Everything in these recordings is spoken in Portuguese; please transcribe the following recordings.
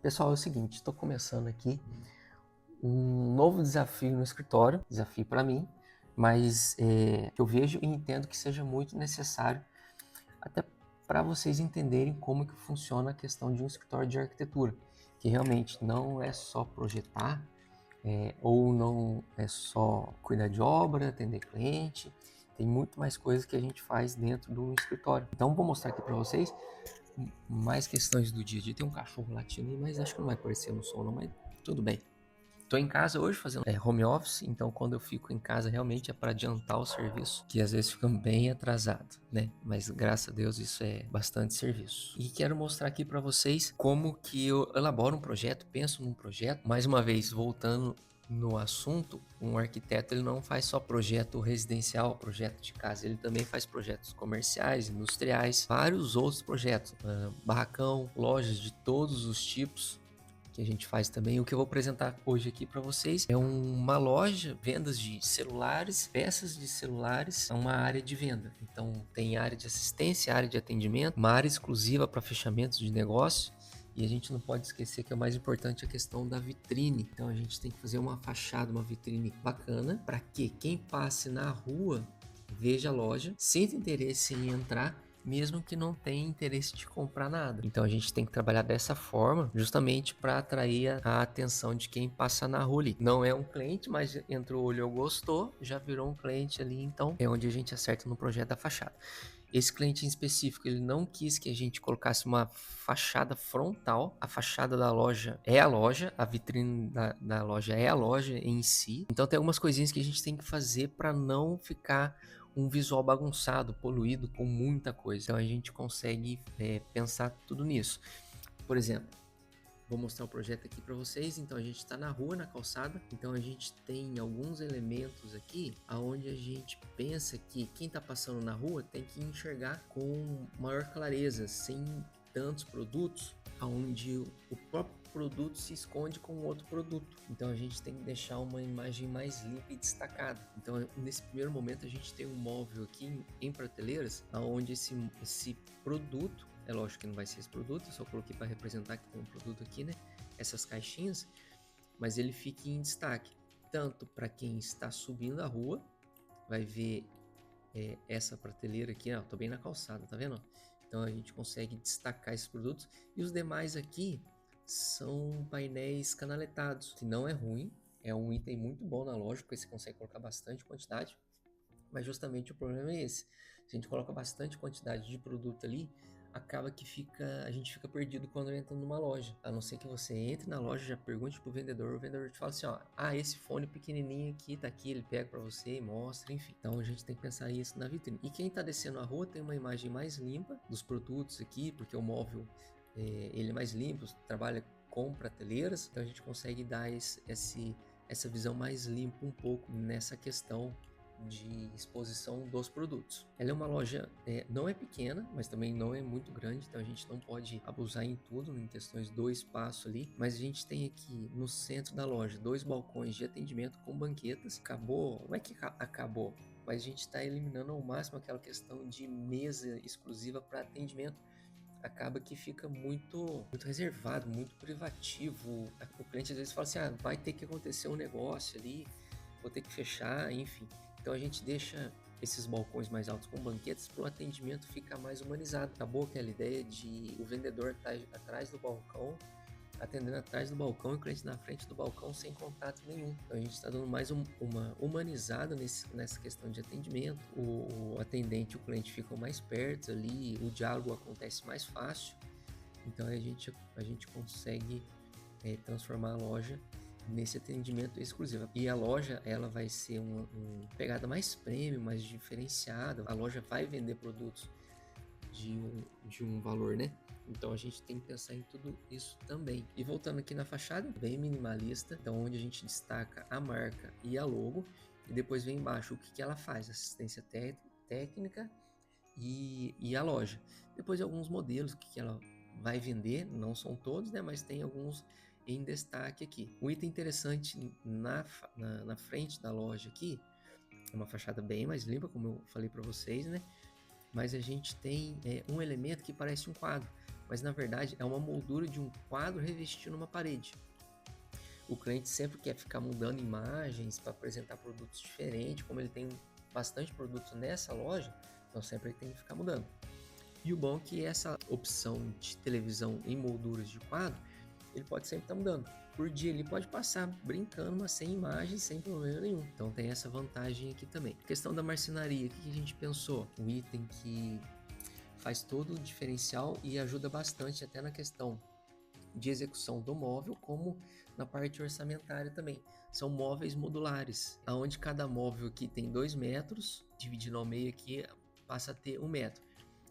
Pessoal, é o seguinte, estou começando aqui um novo desafio no escritório, desafio para mim, mas que eu vejo e entendo que seja muito necessário, até para vocês entenderem como que funciona a questão de um escritório de arquitetura, que realmente não é só projetar, ou não é só cuidar de obra, atender cliente, tem muito mais coisas que a gente faz dentro do escritório. Então, vou mostrar aqui para vocês mais questões do dia a dia. Tem um cachorro latindo aí, mas acho que não vai aparecer no som não, mas tudo bem. Tô em casa hoje fazendo home office, então quando eu fico em casa realmente é para adiantar o serviço, que às vezes fica bem atrasado, né? Mas graças a Deus isso é bastante serviço. E quero mostrar aqui para vocês como que eu elaboro um projeto, penso num projeto. Mais uma vez, voltando no assunto, um arquiteto ele não faz só projeto residencial, projeto de casa, ele também faz projetos comerciais, industriais, vários outros projetos, barracão, lojas de todos os tipos que a gente faz também. O que eu vou apresentar hoje aqui para vocês é uma loja, vendas de celulares, peças de celulares, é uma área de venda. Então tem área de assistência, área de atendimento, uma área exclusiva para fechamentos de negócio. E a gente não pode esquecer que é o mais importante a questão da vitrine. Então a gente tem que fazer uma fachada, uma vitrine bacana, para que quem passe na rua veja a loja, sinta interesse em entrar, mesmo que não tenha interesse de comprar nada. Então a gente tem que trabalhar dessa forma, justamente para atrair a atenção de quem passa na rua ali. Não é um cliente, mas entrou, olhou, gostou, já virou um cliente ali, então é onde a gente acerta no projeto da fachada. Esse cliente em específico, ele não quis que a gente colocasse uma fachada frontal. A fachada da loja é a loja, a vitrine da loja é a loja em si. Então tem algumas coisinhas que a gente tem que fazer para não ficar um visual bagunçado, poluído com muita coisa. Então a gente consegue pensar tudo nisso. Por exemplo, vou mostrar o projeto aqui para vocês. Então a gente está na rua, na calçada. Então a gente tem alguns elementos aqui aonde a gente pensa que quem está passando na rua tem que enxergar com maior clareza, sem tantos produtos, aonde o próprio produto se esconde com outro produto. Então a gente tem que deixar uma imagem mais limpa e destacada. Então nesse primeiro momento a gente tem um móvel aqui em prateleiras, aonde esse produto, é lógico que não vai ser esse produto, eu só coloquei para representar que tem um produto aqui, né? Essas caixinhas, mas ele fica em destaque, tanto para quem está subindo a rua, vai ver essa prateleira aqui, ó, tô bem na calçada, tá vendo? Então a gente consegue destacar esses produtos, e os demais aqui são painéis canaletados, que não é ruim, é um item muito bom na loja, porque você consegue colocar bastante quantidade, mas justamente o problema é esse. Se a gente coloca bastante quantidade de produto ali, acaba que a gente fica perdido quando entra numa loja. A não ser que você entre na loja, já pergunte pro vendedor, o vendedor te fala assim, ó, esse fone pequenininho aqui, tá aqui, ele pega para você e mostra, enfim. Então a gente tem que pensar isso na vitrine. E quem tá descendo a rua tem uma imagem mais limpa dos produtos aqui, porque o móvel ele é mais limpo, trabalha com prateleiras, então a gente consegue dar essa visão mais limpa um pouco nessa questão de exposição dos produtos. Ela é uma loja, não é pequena, mas também não é muito grande, então a gente não pode abusar em tudo, em questões do espaço ali, mas a gente tem aqui no centro da loja 2 balcões de atendimento com banquetas. Acabou, não é que acabou, mas a gente está eliminando ao máximo aquela questão de mesa exclusiva para atendimento. Acaba que fica muito reservado, muito privativo. O cliente às vezes fala assim, vai ter que acontecer um negócio ali, vou ter que fechar, enfim. Então a gente deixa esses balcões mais altos com banquetes para o atendimento ficar mais humanizado. Acabou aquela ideia de o vendedor estar atrás do balcão, atendendo atrás do balcão e o cliente na frente do balcão sem contato nenhum. Então a gente está dando mais uma humanizada nessa questão de atendimento. O atendente e o cliente ficam mais perto ali, o diálogo acontece mais fácil. Então a gente consegue transformar a loja nesse atendimento exclusivo. E a loja, ela vai ser uma pegada mais premium, mais diferenciada. A loja vai vender produtos de um valor, né? Então a gente tem que pensar em tudo isso também. E voltando aqui na fachada, bem minimalista, então onde a gente destaca a marca e a logo, e depois vem embaixo o que ela faz, assistência técnica e a loja. Depois alguns modelos que ela vai vender, não são todos, né? Mas tem alguns em destaque aqui. Um item interessante na frente da loja aqui, é uma fachada bem mais limpa, como eu falei para vocês, né? Mas a gente tem um elemento que parece um quadro. mas na verdade é uma moldura de um quadro revestindo uma parede. O cliente sempre quer ficar mudando imagens para apresentar produtos diferentes, como ele tem bastante produto nessa loja, então sempre ele tem que ficar mudando. E o bom é que essa opção de televisão em molduras de quadro, ele pode sempre estar mudando. Por dia ele pode passar brincando, mas sem imagem, sem problema nenhum. Então tem essa vantagem aqui também. A questão da marcenaria, o que a gente pensou? Um item que faz todo o diferencial e ajuda bastante até na questão de execução do móvel, como na parte orçamentária também. São móveis modulares, onde cada móvel aqui tem 2 metros, dividindo ao meio aqui passa a ter 1 metro.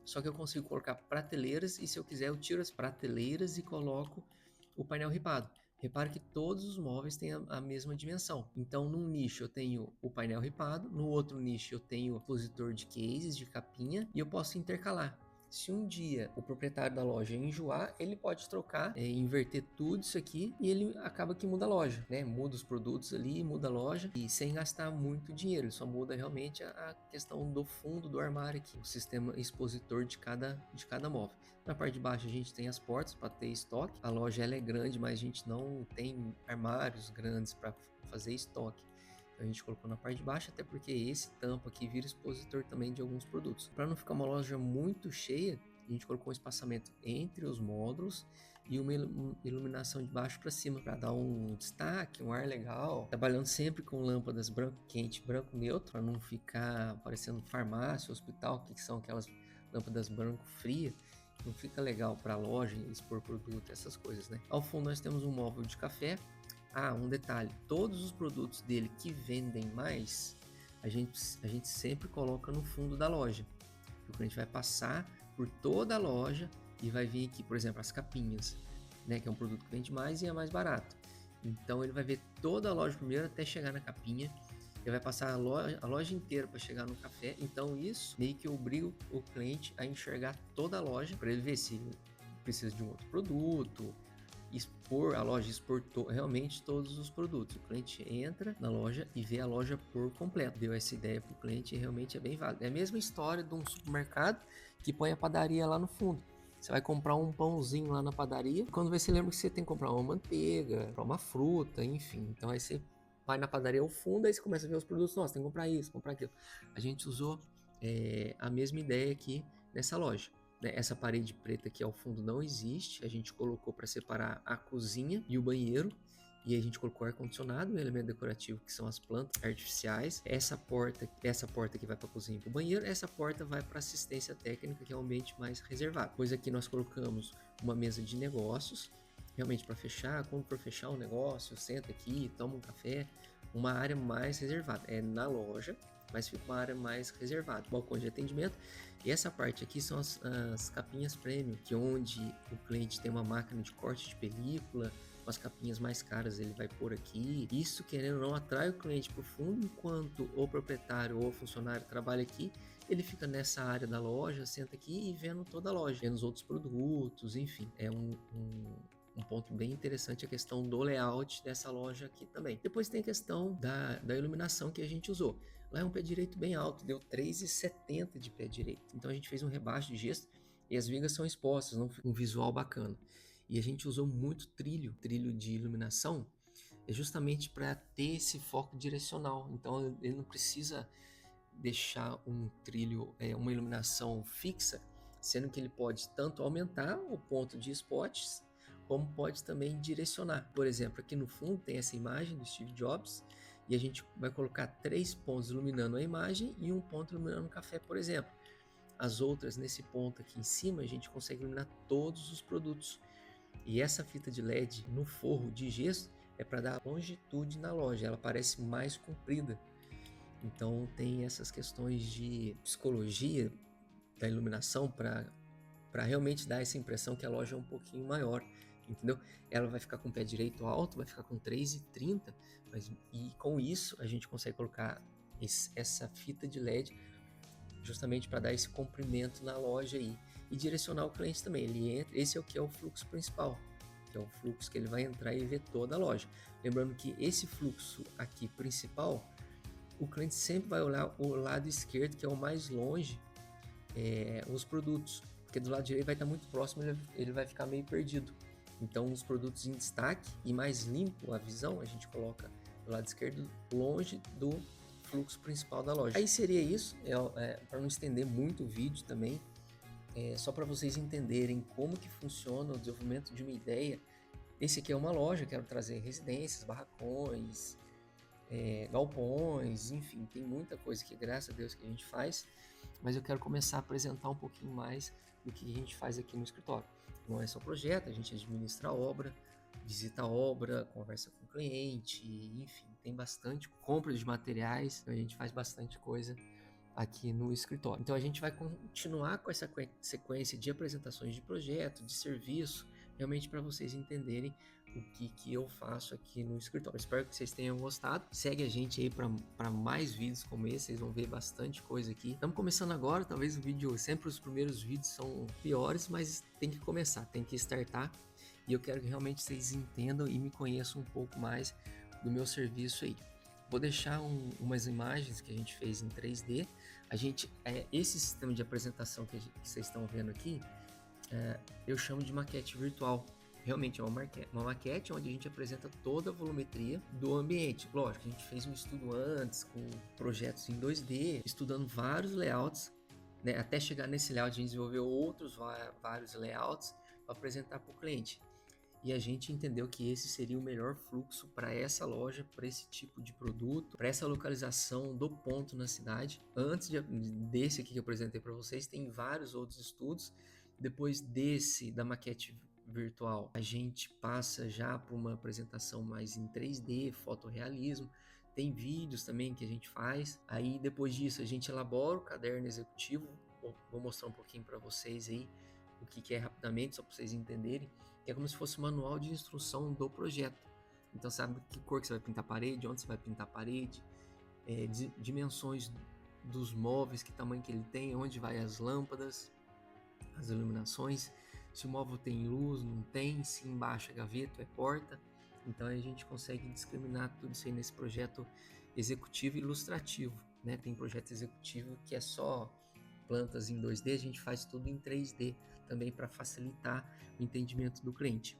Só que eu consigo colocar prateleiras e se eu quiser eu tiro as prateleiras e coloco o painel ripado. Repare que todos os móveis têm a mesma dimensão. Então, num nicho eu tenho o painel ripado, no outro nicho eu tenho o expositor de cases, de capinha, e eu posso intercalar. Se um dia o proprietário da loja enjoar, ele pode trocar, inverter tudo isso aqui e ele acaba que muda a loja, né? Muda os produtos ali, muda a loja e sem gastar muito dinheiro. Ele só muda realmente a questão do fundo do armário aqui, o sistema expositor de cada móvel. Na parte de baixo a gente tem as portas para ter estoque. A loja ela é grande, mas a gente não tem armários grandes para fazer estoque. A gente colocou na parte de baixo, até porque esse tampo aqui vira expositor também de alguns produtos. Para não ficar uma loja muito cheia, a gente colocou um espaçamento entre os módulos e uma iluminação de baixo para cima, para dar um destaque, um ar legal. Trabalhando sempre com lâmpadas branco quente, branco neutro, para não ficar parecendo farmácia, hospital, que são aquelas lâmpadas branco fria. Não fica legal para a loja expor produto, essas coisas, né? Ao fundo nós temos um móvel de café. Um detalhe, todos os produtos dele que vendem mais, a gente sempre coloca no fundo da loja. O cliente vai passar por toda a loja e vai vir aqui, por exemplo, as capinhas, né, que é um produto que vende mais e é mais barato. Então ele vai ver toda a loja primeiro até chegar na capinha, ele vai passar a loja inteira para chegar no café. Então isso meio que obriga o cliente a enxergar toda a loja para ele ver se precisa de um outro produto, a loja expor realmente todos os produtos. O cliente entra na loja e vê a loja por completo. Deu essa ideia para o cliente e realmente é bem válido. É a mesma história de um supermercado que põe a padaria lá no fundo. Você vai comprar um pãozinho lá na padaria, quando você lembra que você tem que comprar uma manteiga, comprar uma fruta, enfim. Então aí você vai na padaria ao fundo, aí você começa a ver os produtos. Nossa, tem que comprar isso, comprar aquilo. A gente usou a mesma ideia aqui nessa loja. Essa parede preta aqui ao fundo não existe, a gente colocou para separar a cozinha e o banheiro, e a gente colocou ar-condicionado, um elemento decorativo que são as plantas artificiais. Essa porta que vai para a cozinha e para o banheiro, essa porta vai para assistência técnica, que é um ambiente mais reservado. Pois aqui nós colocamos uma mesa de negócios, realmente para fechar, quando for fechar um negócio, senta aqui, toma um café, uma área mais reservada. É na loja, mas fica uma área mais reservada. Balcão de atendimento. E essa parte aqui são as capinhas premium, que é onde o cliente tem uma máquina de corte de película, as capinhas mais caras ele vai pôr aqui. Isso, querendo ou não, atrai o cliente para o fundo, enquanto o proprietário ou o funcionário trabalha aqui, ele fica nessa área da loja, senta aqui e vendo toda a loja, vendo os outros produtos, enfim. É um ponto bem interessante a questão do layout dessa loja aqui também. Depois tem a questão da iluminação que a gente usou. Lá é um pé direito bem alto, deu 3,70 de pé direito. Então a gente fez um rebaixo de gesso e as vigas são expostas, não fica um visual bacana. E a gente usou muito trilho de iluminação, justamente para ter esse foco direcional. Então ele não precisa deixar um trilho, uma iluminação fixa, sendo que ele pode tanto aumentar o ponto de spots, como pode também direcionar. Por exemplo, aqui no fundo tem essa imagem do Steve Jobs e a gente vai colocar 3 pontos iluminando a imagem e um ponto iluminando o café, por exemplo. As outras, nesse ponto aqui em cima, a gente consegue iluminar todos os produtos. E essa fita de LED no forro de gesso é para dar longitude na loja, ela parece mais comprida. Então tem essas questões de psicologia da iluminação para realmente dar essa impressão que a loja é um pouquinho maior, entendeu? Ela vai ficar com o pé direito alto, vai ficar com 3,30, e com isso a gente consegue colocar essa fita de LED justamente para dar esse comprimento na loja aí e direcionar o cliente também. Ele entra, esse é o que é o fluxo principal, que é o fluxo que ele vai entrar e ver toda a loja. Lembrando que esse fluxo aqui principal, o cliente sempre vai olhar o lado esquerdo, que é o mais longe, os produtos. porque do lado direito vai estar muito próximo, ele vai ficar meio perdido. Então, os produtos em destaque e mais limpo a visão, a gente coloca do lado esquerdo, longe do fluxo principal da loja. Aí seria isso, para não estender muito o vídeo também, só para vocês entenderem como que funciona o desenvolvimento de uma ideia. Esse aqui é uma loja, quero trazer residências, barracões, galpões, enfim, tem muita coisa que, graças a Deus, que a gente faz, mas eu quero começar a apresentar um pouquinho mais do que a gente faz aqui no escritório. Não é só projeto, a gente administra a obra, visita a obra, conversa com o cliente, enfim, tem bastante compra de materiais, então a gente faz bastante coisa aqui no escritório. Então a gente vai continuar com essa sequência de apresentações de projeto, de serviço, realmente para vocês entenderem o que eu faço aqui no escritório. Espero que vocês tenham gostado. Segue a gente aí para mais vídeos como esse, vocês vão ver bastante coisa aqui. Estamos começando agora, talvez o vídeo, sempre os primeiros vídeos são piores, mas tem que começar, tem que startar. E eu quero que realmente vocês entendam e me conheçam um pouco mais do meu serviço aí. Vou deixar umas imagens que a gente fez em 3D. Esse sistema de apresentação que vocês estão vendo aqui, eu chamo de maquete virtual. Realmente é uma maquete onde a gente apresenta toda a volumetria do ambiente. Lógico, a gente fez um estudo antes com projetos em 2D, estudando vários layouts, né? Até chegar nesse layout a gente desenvolveu outros vários layouts para apresentar para o cliente. E a gente entendeu que esse seria o melhor fluxo para essa loja, para esse tipo de produto, para essa localização do ponto na cidade. Antes desse aqui que eu apresentei para vocês, tem vários outros estudos. Depois da maquete virtual, a gente passa já para uma apresentação mais em 3D, fotorrealismo. Tem vídeos também que a gente faz. Aí depois disso a gente elabora o caderno executivo. Vou mostrar um pouquinho para vocês aí o que é rapidamente, só para vocês entenderem, que é como se fosse um manual de instrução do projeto. Então sabe que cor que você vai pintar a parede, onde você vai pintar a parede, dimensões dos móveis, que tamanho que ele tem, onde vai as lâmpadas, as iluminações, se o móvel tem luz, não tem, se embaixo é gaveta, é porta. Então a gente consegue discriminar tudo isso aí nesse projeto executivo e ilustrativo, né? Tem projeto executivo que é só plantas em 2D, a gente faz tudo em 3D também para facilitar o entendimento do cliente.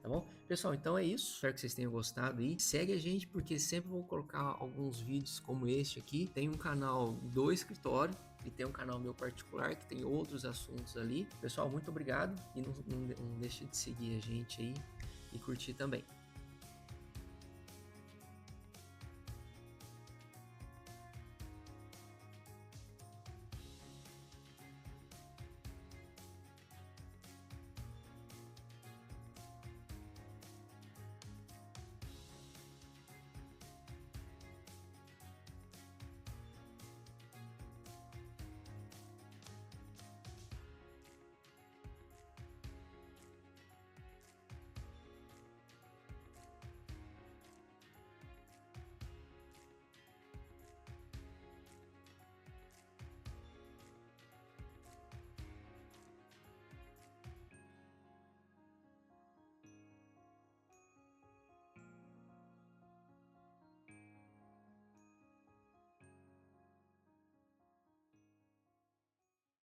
Tá bom? Pessoal, então é isso. Espero que vocês tenham gostado aí. Segue a gente porque sempre vou colocar alguns vídeos como este aqui. Tem um canal do escritório e tem um canal meu particular que tem outros assuntos ali. Pessoal, muito obrigado e não deixe de seguir a gente aí e curtir também.